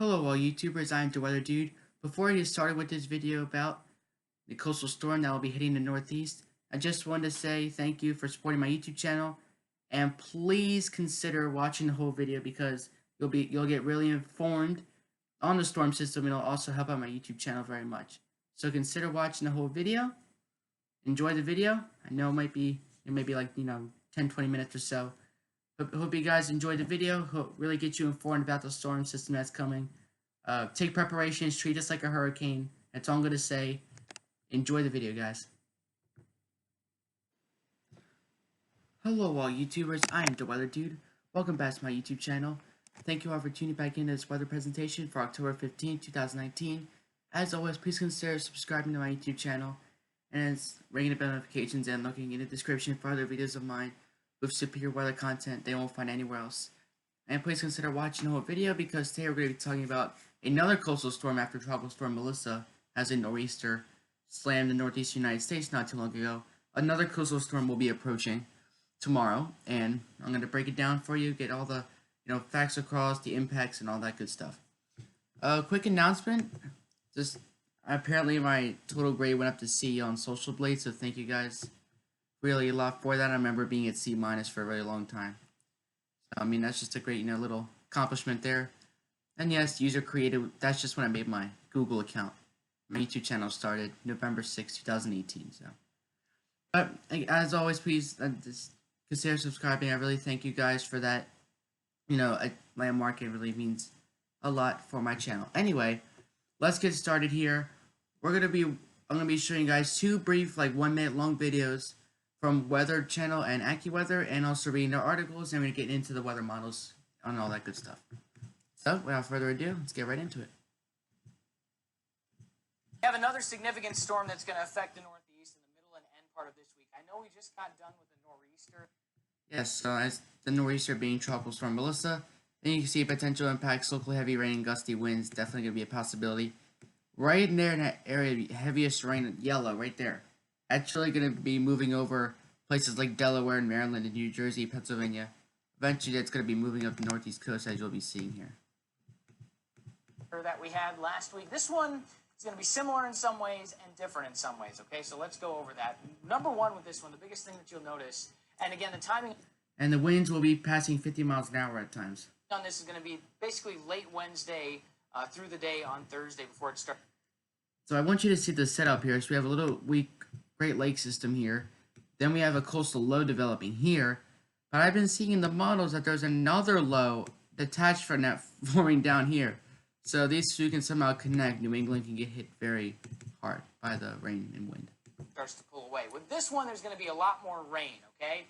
Hello all YouTubers, I'm the Weather Dude. Before I get started with this video about the coastal storm that will be hitting the Northeast, I just wanted to say thank you for supporting my YouTube channel, and please consider watching the whole video because you'll get really informed on the storm system, and it'll also help out my YouTube channel very much. So consider watching the whole video. Enjoy the video. I know it may be like 10-20 minutes or so. Hope you guys enjoyed the video. Hope really get you informed about the storm system that's coming. Take preparations, treat us like a hurricane. That's all I'm going to say. Enjoy the video, guys. Hello all YouTubers, I am the Weather Dude. Welcome back to my YouTube channel. Thank you all for tuning back into this weather presentation for October 15, 2019. As always, please consider subscribing to my YouTube channel and ringing the bell notifications and looking in the description for other videos of mine with superior weather content they won't find anywhere else. And please consider watching the whole video because today we're going to be talking about another coastal storm after Tropical Storm Melissa as a nor'easter slammed the northeastern United States not too long ago. Another coastal storm will be approaching tomorrow, and I'm going to break it down for you, get all the facts across, the impacts, and all that good stuff. Quick announcement, just apparently my total grade went up to C on Social Blade, so thank you guys really a lot for that. I remember being at C- for a very long time. So, I mean, that's just a great, little accomplishment there. And yes, user created, that's just when I made my Google account. My YouTube channel started November 6, 2018, so. But, as always, please just consider subscribing. I really thank you guys for that. A landmark, it really means a lot for my channel. Anyway, let's get started here. I'm gonna be showing you guys two brief, 1 minute long videos from Weather Channel and AccuWeather, and also reading their articles, and we're going to get into the weather models and all that good stuff. So, without further ado, let's get right into it. We have another significant storm that's going to affect the Northeast in the middle and end part of this week. I know we just got done with the nor'easter. Yes, so as the nor'easter being Tropical Storm Melissa, then you can see potential impacts, local heavy rain and gusty winds, definitely going to be a possibility. Right in there in that area, heaviest rain, yellow, right there. Actually going to be moving over places like Delaware and Maryland and New Jersey, Pennsylvania. Eventually, that's going to be moving up the northeast coast, as you'll be seeing here. That we had last week. This one is going to be similar in some ways and different in some ways, okay? So let's go over that. Number one with this one, the biggest thing that you'll notice, and again, the timing... And the winds will be passing 50 miles an hour at times. On this is going to be basically late Wednesday through the day on Thursday before it starts. So I want you to see the setup here. So we have a little weak Great Lake system here. Then we have a coastal low developing here. But I've been seeing in the models that there's another low detached from that forming down here. So these two can somehow connect. New England can get hit very hard by the rain and wind. Starts to pull away. With this one, there's going to be a lot more rain, okay?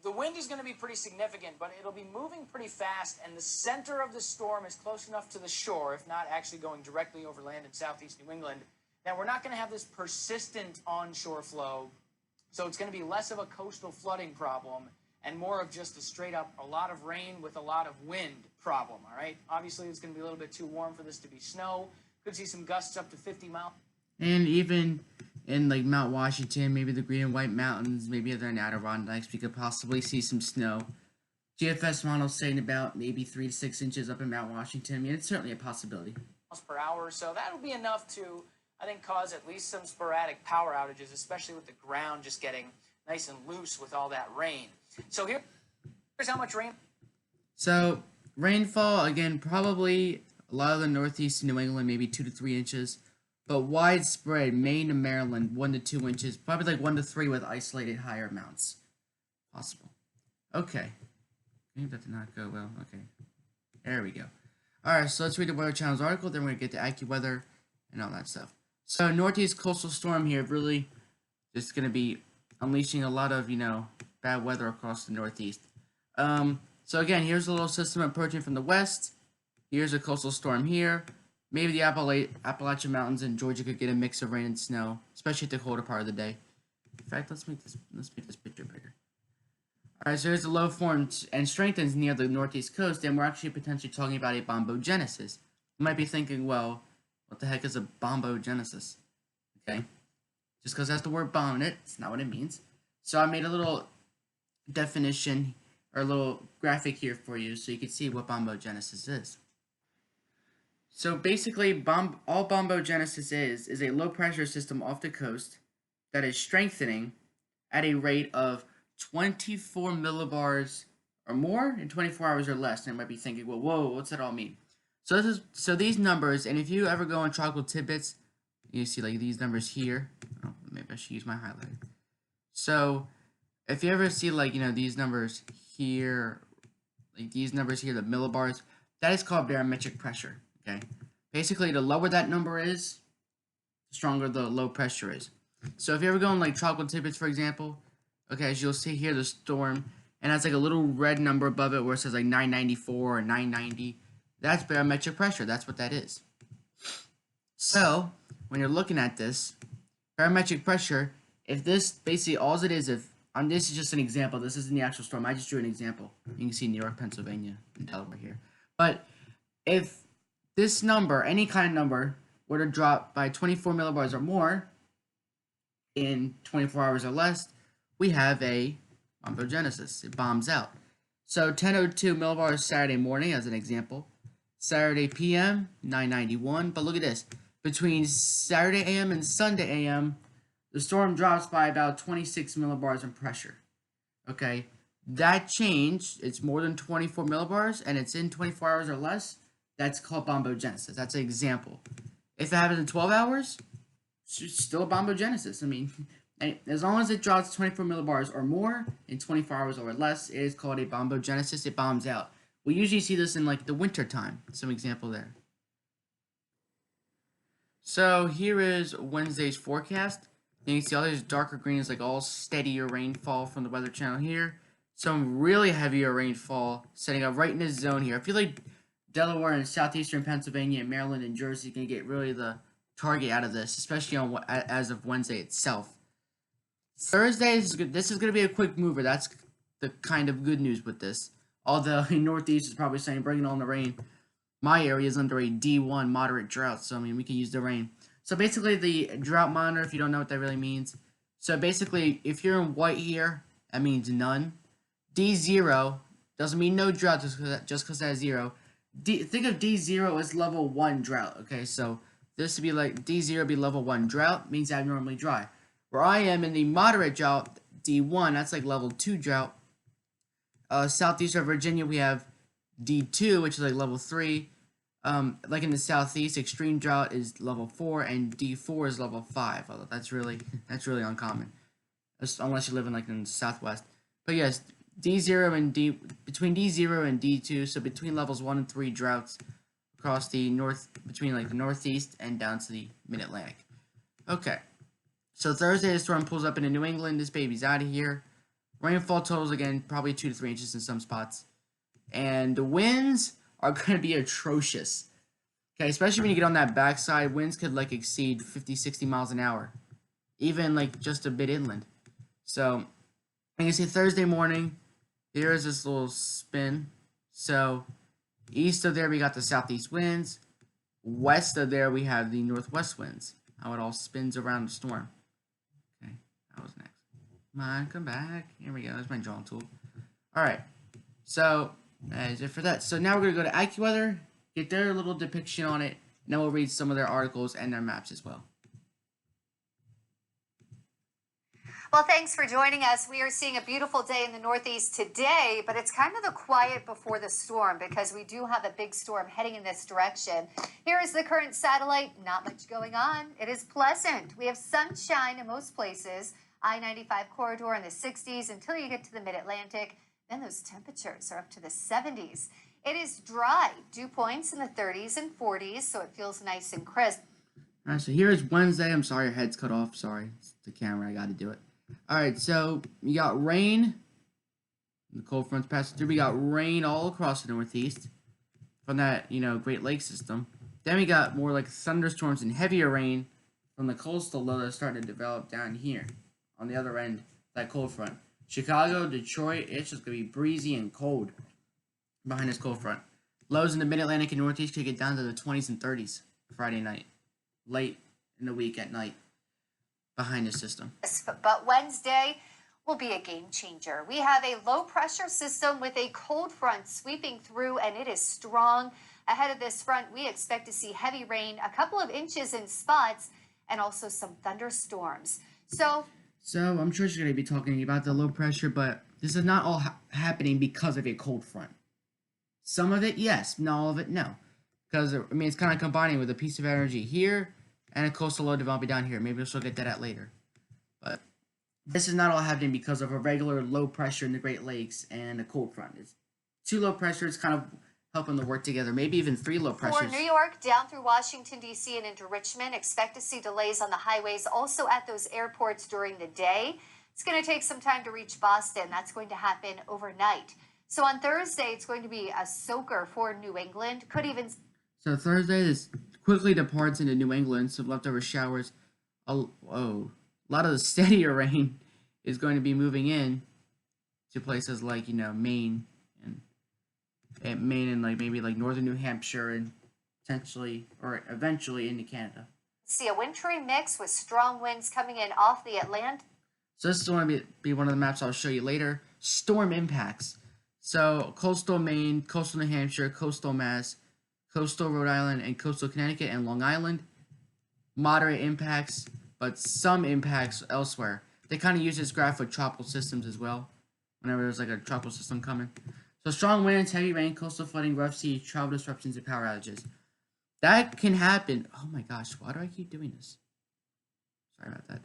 The wind is going to be pretty significant, but it'll be moving pretty fast, and the center of the storm is close enough to the shore, if not actually going directly over land in southeast New England. Now, we're not going to have this persistent onshore flow, so it's going to be less of a coastal flooding problem and more of just a straight-up a lot of rain with a lot of wind problem, all right? Obviously, it's going to be a little bit too warm for this to be snow. Could see some gusts up to 50 miles. And even in, Mount Washington, maybe the Green and White Mountains, maybe other Adirondacks, we could possibly see some snow. GFS model's saying about maybe 3 to 6 inches up in Mount Washington. I mean, it's certainly a possibility. Per hour, so that'll be enough to... I think cause at least some sporadic power outages, especially with the ground just getting nice and loose with all that rain. So here's how much rain. So rainfall, again, probably a lot of the northeast New England, maybe 2 to 3 inches. But widespread, Maine to Maryland, 1 to 2 inches. Probably 1 to 3 with isolated higher amounts. Possible. Okay. Maybe that did not go well. Okay. There we go. Alright, so let's read the Weather Channel's article. Then we're going to get to AccuWeather and all that stuff. So northeast coastal storm here, really just going to be unleashing a lot of, bad weather across the northeast. So again, here's a little system approaching from the west. Here's a coastal storm here. Maybe the Appalachian Mountains in Georgia could get a mix of rain and snow, especially at the colder part of the day. In fact, let's make this picture bigger. Alright, so here's the low formed and strengthens near the northeast coast, and we're actually potentially talking about a Bombo Genesis. You might be thinking, well, what the heck is a Bombo Genesis? Okay, just because it has the word bomb in it, it's not what it means. So I made a little definition, or a little graphic here for you, so you can see what Bombo Genesis is. So basically, all Bombo Genesis is a low pressure system off the coast that is strengthening at a rate of 24 millibars or more in 24 hours or less. And you might be thinking, well, whoa, what's that all mean? So these numbers, and if you ever go on Tropical Tidbits, you see like these numbers here. Oh, maybe I should use my highlighter. So if you ever see like these numbers here, like these numbers here, the millibars, that is called barometric pressure. Okay, basically the lower that number is, the stronger the low pressure is. So if you ever go on like Tropical Tidbits, for example, okay, as you'll see here, the storm, and has like a little red number above it where it says like 994 or 990. That's barometric pressure. That's what that is. So when you're looking at this barometric pressure, if this basically all it is, this is just an example. This isn't the actual storm. I just drew an example. You can see New York, Pennsylvania, and Delaware here. But if this number, any kind of number, were to drop by 24 millibars or more in 24 hours or less, we have a Bombo Genesis. It bombs out. So 10:02 millibars Saturday morning, as an example. Saturday p.m. 991. But look at this. Between Saturday a.m. and Sunday a.m., the storm drops by about 26 millibars in pressure. Okay, that change, it's more than 24 millibars, and it's in 24 hours or less. That's called Bombo Genesis. That's an example. If it happens in 12 hours, it's still a Bombo Genesis. I mean, as long as it drops 24 millibars or more in 24 hours or less, it is called a Bombo Genesis. It bombs out. We usually see this in like the winter time. Some example there. So here is Wednesday's forecast. And you can see all these darker green is like all steadier rainfall from the Weather Channel here. Some really heavier rainfall setting up right in this zone here. I feel like Delaware and southeastern Pennsylvania and Maryland and Jersey are going to get really the target out of this, especially on as of Wednesday itself. Thursday is good. This is going to be a quick mover. That's the kind of good news with this. Although in Northeast is probably saying bringing on the rain. My area is under a D1 moderate drought, so I mean we can use the rain. So basically the drought monitor, if you don't know what that really means. So basically if you're in white here, that means none. D0 doesn't mean no drought just because that's 0. Think of D0 as level 1 drought, okay? So this would be like D0 would be level 1 drought, means abnormally dry. Where I am in the moderate drought, D1, that's like level 2 drought. Southeastern Virginia, we have D2, which is like level 3. Like in the southeast, extreme drought is level 4, and D4 is level 5. Although that's really uncommon, unless you live in like in the southwest. But yes, D0 and between D0 and D2, so between levels 1 and 3 droughts across the between like the northeast and down to the mid-Atlantic. Okay, so Thursday the storm pulls up into New England. This baby's out of here. Rainfall totals again probably 2 to 3 inches in some spots, and the winds are going to be atrocious. Okay, especially when you get on that backside, winds could like exceed 50, 60 miles an hour, even like just a bit inland. So, you can see Thursday morning, here is this little spin. So, east of there we got the southeast winds. West of there we have the northwest winds. How it all spins around the storm. Okay, that was next. Come on, come back. Here we go. There's my drawing tool. All right. So that is it for that. So now we're going to go to AccuWeather, get their little depiction on it, and then we'll read some of their articles and their maps as well. Well, thanks for joining us. We are seeing a beautiful day in the Northeast today, but it's kind of the quiet before the storm because we do have a big storm heading in this direction. Here is the current satellite. Not much going on. It is pleasant. We have sunshine in most places. I-95 corridor in the 60s until you get to the mid-Atlantic. Then those temperatures are up to the 70s. It is dry. Dew points in the 30s and 40s, so it feels nice and crisp. All right, so here is Wednesday. I'm sorry, your head's cut off. Sorry, it's the camera. I got to do it. All right, so you got rain. The cold front's passing through. We got rain all across the Northeast from that, Great Lakes system. Then we got more like thunderstorms and heavier rain from the coastal low that's starting to develop down here on the other end, that cold front. Chicago, Detroit, it's just going to be breezy and cold behind this cold front. Lows in the mid-Atlantic and Northeast could get down to the 20s and 30s Friday night, late in the week at night behind this system. But Wednesday will be a game changer. We have a low pressure system with a cold front sweeping through, and it is strong Ahead of this front, we expect to see heavy rain, a couple of inches in spots, and also some thunderstorms. So I'm sure she's going to be talking about the low pressure, but this is not all happening because of a cold front. Some of it, yes. Not all of it, no. Because, I mean, it's kind of combining with a piece of energy here and a coastal low developing down here. Maybe we'll get that at later. But this is not all happening because of a regular low pressure in the Great Lakes and a cold front. It's two low pressures kind of helping to work together. Maybe even three low pressures. For New York, down through Washington, D.C. and into Richmond, expect to see delays on the highways, also at those airports during the day. It's going to take some time to reach Boston. That's going to happen overnight. So on Thursday, it's going to be a soaker for New England. Could even... So Thursday, this quickly departs into New England, so leftover showers. A lot of the steadier rain is going to be moving in to places like, Maine and like maybe like northern New Hampshire and potentially or eventually into Canada. See a wintry mix with strong winds coming in off the Atlantic. So this is going to be one of the maps I'll show you later. Storm impacts. So coastal Maine, coastal New Hampshire, coastal Mass, coastal Rhode Island, and coastal Connecticut and Long Island. Moderate impacts, but some impacts elsewhere. They kind of use this graph with tropical systems as well, whenever there's like a tropical system coming. So strong winds, heavy rain, coastal flooding, rough seas, travel disruptions, and power outages. That can happen. Oh my gosh, why do I keep doing this? Sorry about that.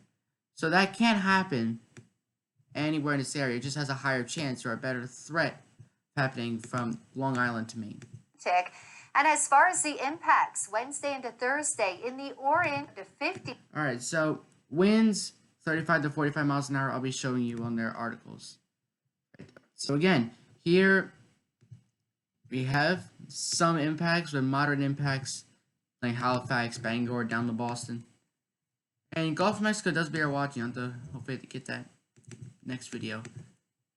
So that can happen anywhere in this area. It just has a higher chance or a better threat happening from Long Island to Maine. And as far as the impacts, Wednesday into Thursday in the orange to 50. All right, so winds 35 to 45 miles an hour. I'll be showing you on their articles. Right. So again, here we have some impacts with moderate impacts like Halifax, Bangor, down to Boston. And Gulf of Mexico does bear watching. I have to hopefully to get that next video.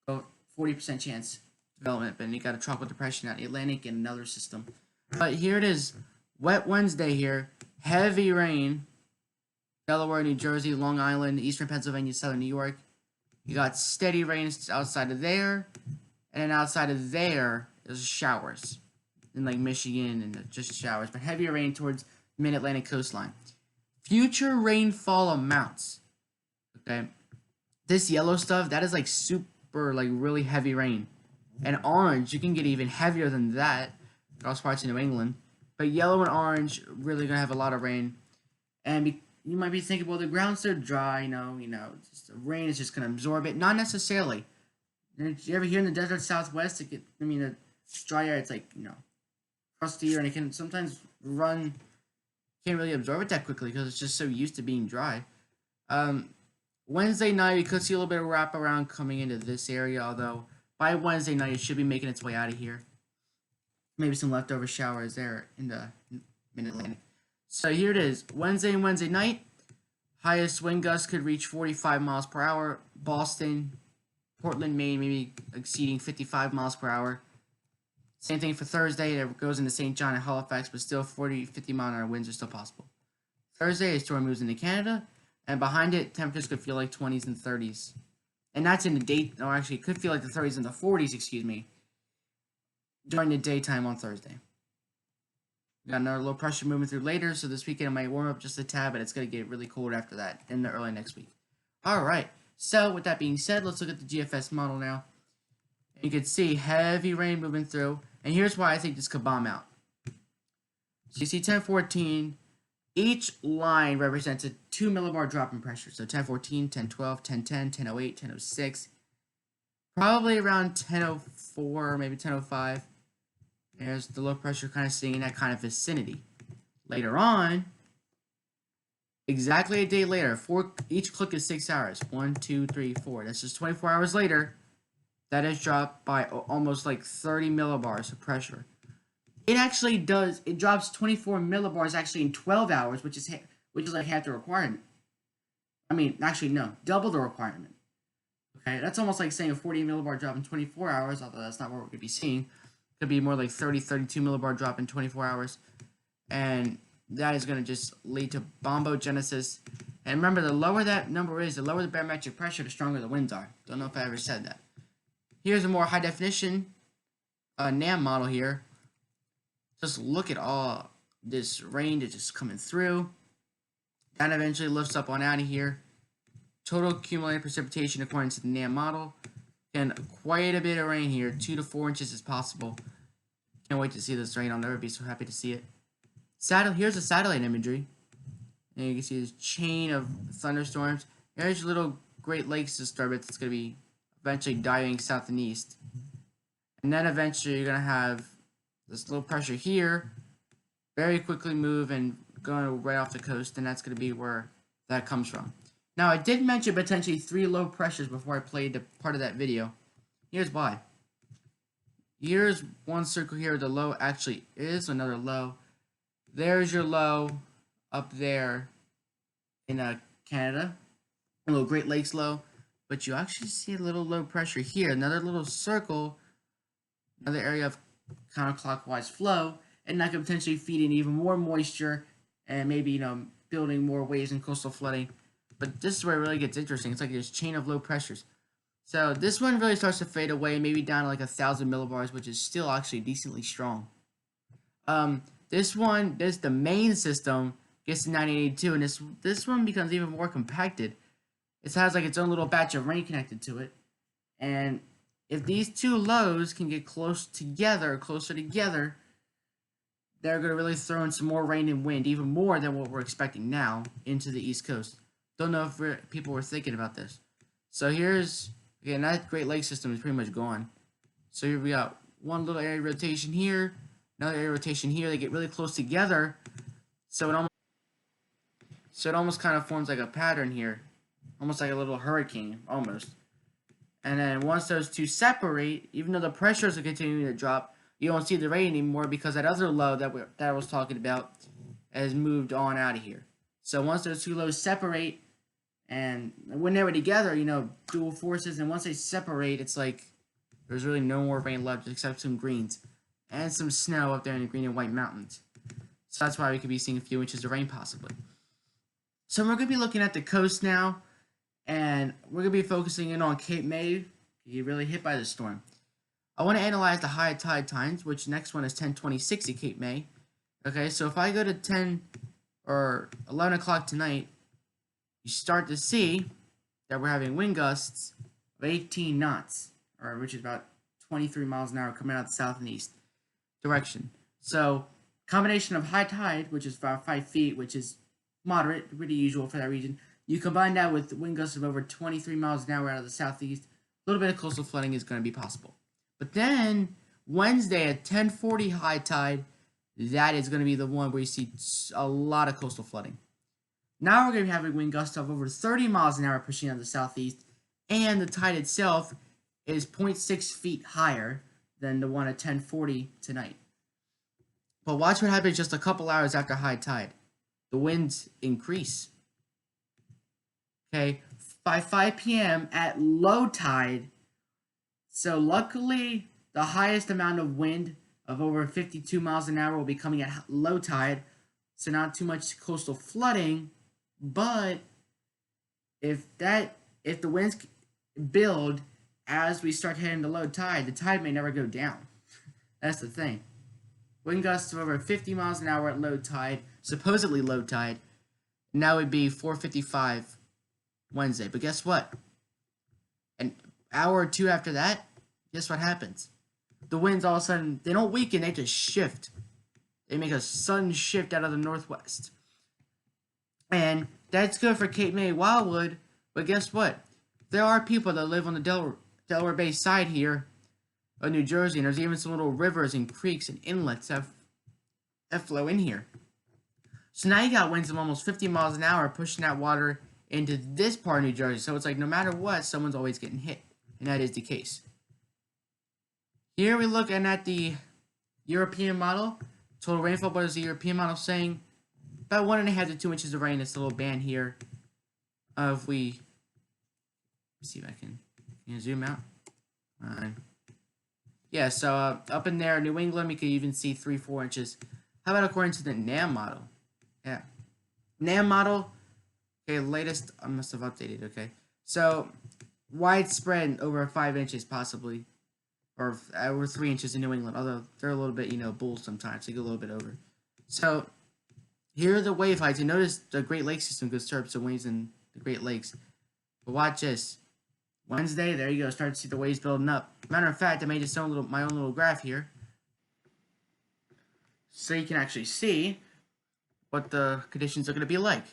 40% chance development, but you got a tropical depression out in the Atlantic and another system. But here it is, wet Wednesday here, heavy rain, Delaware, New Jersey, Long Island, eastern Pennsylvania, southern New York. You got steady rains outside of there, and then outside of there is showers in like Michigan and just showers, but heavier rain towards mid-Atlantic coastline. Future rainfall amounts. Okay, this yellow stuff, that is like super, like really heavy rain. And orange, you can get even heavier than that across parts of New England. But yellow and orange really gonna have a lot of rain. And you might be thinking, well, the ground's so dry, just the rain is just gonna absorb it. Not necessarily. You ever hear in the desert Southwest, the dry air, it's like, crustier, and it can sometimes can't really absorb it that quickly because it's just so used to being dry. Wednesday night, you could see a little bit of wraparound coming into this area, although by Wednesday night, it should be making its way out of here. Maybe some leftover showers there in the mid-Atlantic. So here it is, Wednesday and Wednesday night. Highest wind gusts could reach 45 miles per hour. Boston, Portland, Maine, maybe exceeding 55 miles per hour. Same thing for Thursday. It goes into St. John and Halifax, but still 40, 50 mile an hour winds are still possible. Thursday, a storm moves into Canada, and behind it, temperatures could feel like 20s and 30s. And that's in the day, or actually, it could feel like the 30s and the 40s, excuse me, during the daytime on Thursday. We got another low pressure moving through later, so this weekend it might warm up just a tad, but it's going to get really cold after that in the early next week. Alright, so with that being said, let's look at the GFS model now. You can see heavy rain moving through, and here's why I think this could bomb out. So you see 1014, each line represents a 2 millibar drop in pressure. So 1014, 1012, 1010, 1008, 1006, probably around 1004, maybe 1005. There's the low pressure kind of staying in that kind of vicinity. Later on, exactly a day later, each click is 6 hours. 1, 2, 3, 4. That's just 24 hours later. That is dropped by almost like 30 millibars of pressure. It actually does. It drops 24 millibars actually in 12 hours, which is like half the requirement. I mean, actually no, double the requirement. Okay, that's almost like saying a 40 millibar drop in 24 hours. Although that's not what we're going to be seeing. It could be more like 30, 32 millibar drop in 24 hours, and that is going to just lead to Bombo Genesis. And remember, the lower that number is, the lower the barometric pressure, the stronger the winds are. Don't know if I ever said that. Here's a more high definition NAM model here. Just look at all this rain that's just coming through. That eventually lifts up on out of here. Total accumulated precipitation according to the NAM model. And quite a bit of rain here. 2 to 4 inches is possible. Can't wait to see this rain. I'll never be so happy to see it. Here's the satellite imagery. And you can see this chain of thunderstorms. Here's your little Great Lakes disturbance that's going to be eventually diving south and east. And then eventually you're going to have this low pressure here very quickly move and going right off the coast, and that's going to be where that comes from. Now, I did mention potentially 3 low pressures before I played the part of that video. Here's why. Here's one circle here. The low actually is another low. There's your low up there in Canada. A little Great Lakes low. But you actually see a little low pressure here. Another little circle. Another area of counterclockwise flow. And that could potentially feed in even more moisture. And maybe, building more waves and coastal flooding. But this is where it really gets interesting. It's like this chain of low pressures. So this one really starts to fade away, maybe down to like 1,000 millibars, which is still actually decently strong. The main system gets to 982, and this one becomes even more compacted. It has like its own little batch of rain connected to it. And if these 2 lows can get closer together, they're going to really throw in some more rain and wind, even more than what we're expecting now, into the East Coast. Don't know if people were thinking about this. So here's, again, that Great Lakes system is pretty much gone. So here we got one little area rotation here, another area rotation here. They get really close together, so it almost kind of forms like a pattern here, almost like a little hurricane, almost. And then once those 2 separate, even though the pressures are continuing to drop, you don't see the rain anymore because that other low that I was talking about has moved on out of here. So once those 2 lows separate, and when they were together, dual forces, and once they separate, it's like there's really no more rain left except some greens and some snow up there in the Green and White Mountains. So that's why we could be seeing a few inches of rain possibly. So we're going to be looking at the coast now, and we're going to be focusing in on Cape May. You're really hit by the storm. I want to analyze the high tide times, which next one is 10:26 at Cape May. Okay, so if I go to 10 or 11 o'clock tonight, you start to see that we're having wind gusts of 18 knots, which is about 23 miles an hour coming out the south and east direction. So, combination of high tide, which is about 5 feet, which is moderate, pretty usual for that region. You combine that with wind gusts of over 23 miles an hour out of the southeast, a little bit of coastal flooding is going to be possible. But then, Wednesday at 10:40 high tide, that is going to be the one where you see a lot of coastal flooding. Now we're going to be having wind gusts of over 30 miles an hour pushing out of the southeast, and the tide itself is 0.6 feet higher than the one at 10:40 tonight. But watch what happens just a couple hours after high tide. The winds increase. Okay, by 5 p.m. at low tide, so luckily the highest amount of wind of over 52 miles an hour will be coming at low tide, so not too much coastal flooding. But if the winds build as we start heading to low tide, the tide may never go down. That's the thing. Wind gusts of over 50 miles an hour at low tide, supposedly low tide, and that would be 4:55 Wednesday. But guess what? An hour or 2 after that, guess what happens? The winds all of a sudden, they don't weaken, they just shift. They make a sudden shift out of the northwest. And that's good for Cape May Wildwood, but guess what? There are people that live on the Delaware Bay side here of New Jersey, and there's even some little rivers and creeks and inlets that flow in here. So now you got winds of almost 50 miles an hour pushing that water into this part of New Jersey. So it's like no matter what, someone's always getting hit, and that is the case. Here we're looking at the European model. Total rainfall, what is the European model saying? About 1.5 to 2 inches of rain. It's a little band here. If we see if I can zoom out. Yeah, so up in there, New England, we could even see 3-4 inches. How about according to the NAM model? Yeah, NAM model. Okay, latest. I must have updated. Okay, so widespread over 5 inches possibly, or 3 inches in New England. Although they're a little bit, bulls sometimes. They go a little bit over. So here are the wave heights. You notice the Great Lakes system goes turb some waves in the Great Lakes. But watch this. Wednesday, there you go. Start to see the waves building up. Matter of fact, I made my own little graph here, so you can actually see what the conditions are going to be like.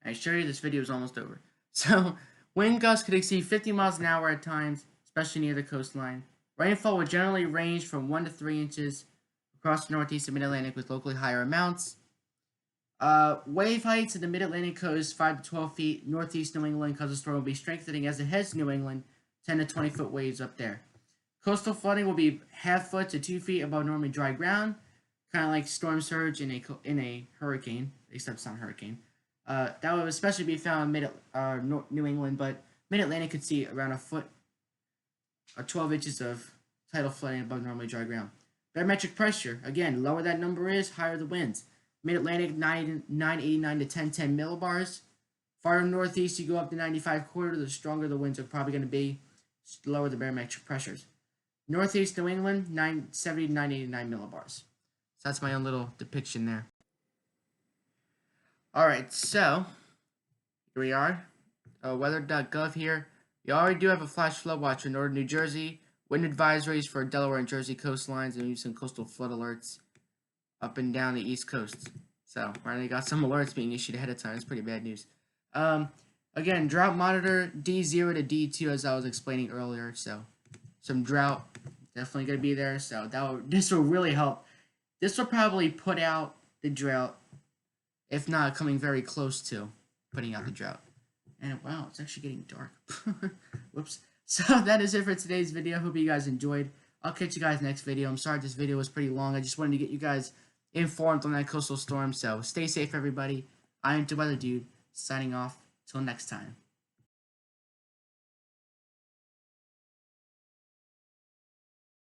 I assure you, this video is almost over. So, wind gusts could exceed 50 miles an hour at times, especially near the coastline. Rainfall would generally range from 1 to 3 inches across the northeast and mid-Atlantic, with locally higher amounts. Wave heights in the mid-Atlantic coast, 5 to 12 feet. Northeast New England, because the storm will be strengthening as it heads to New England, 10 to 20 foot waves up there. Coastal flooding will be half foot to 2 feet above normally dry ground, kind of like storm surge in a hurricane, except it's not a hurricane. That would especially be found in New England, but mid-Atlantic could see around a foot or 12 inches of tidal flooding above normally dry ground. Barometric pressure, again, lower that number is, higher the winds. Mid-Atlantic, 989 to 1010 millibars. Farther northeast, you go up to 95 quarter, the stronger the winds are probably going to be, lower the barometric pressures. Northeast New England, 970 to 989 millibars. So that's my own little depiction there. Alright, so here we are. Weather.gov here. We already do have a flash flood watch for northern New Jersey. Wind advisories for Delaware and Jersey coastlines, and some coastal flood alerts up and down the East Coast. So, already got some alerts being issued ahead of time. It's pretty bad news. Again, drought monitor D0 to D2, as I was explaining earlier. So, some drought definitely going to be there. So, this will really help. This will probably put out the drought, if not coming very close to putting out the drought. And wow, it's actually getting dark. Whoops. So that is it for today's video. Hope you guys enjoyed. I'll catch you guys next video. I'm sorry this video was pretty long. I just wanted to get you guys informed on that coastal storm. So stay safe, everybody. I am the Weather Dude, signing off. Till next time.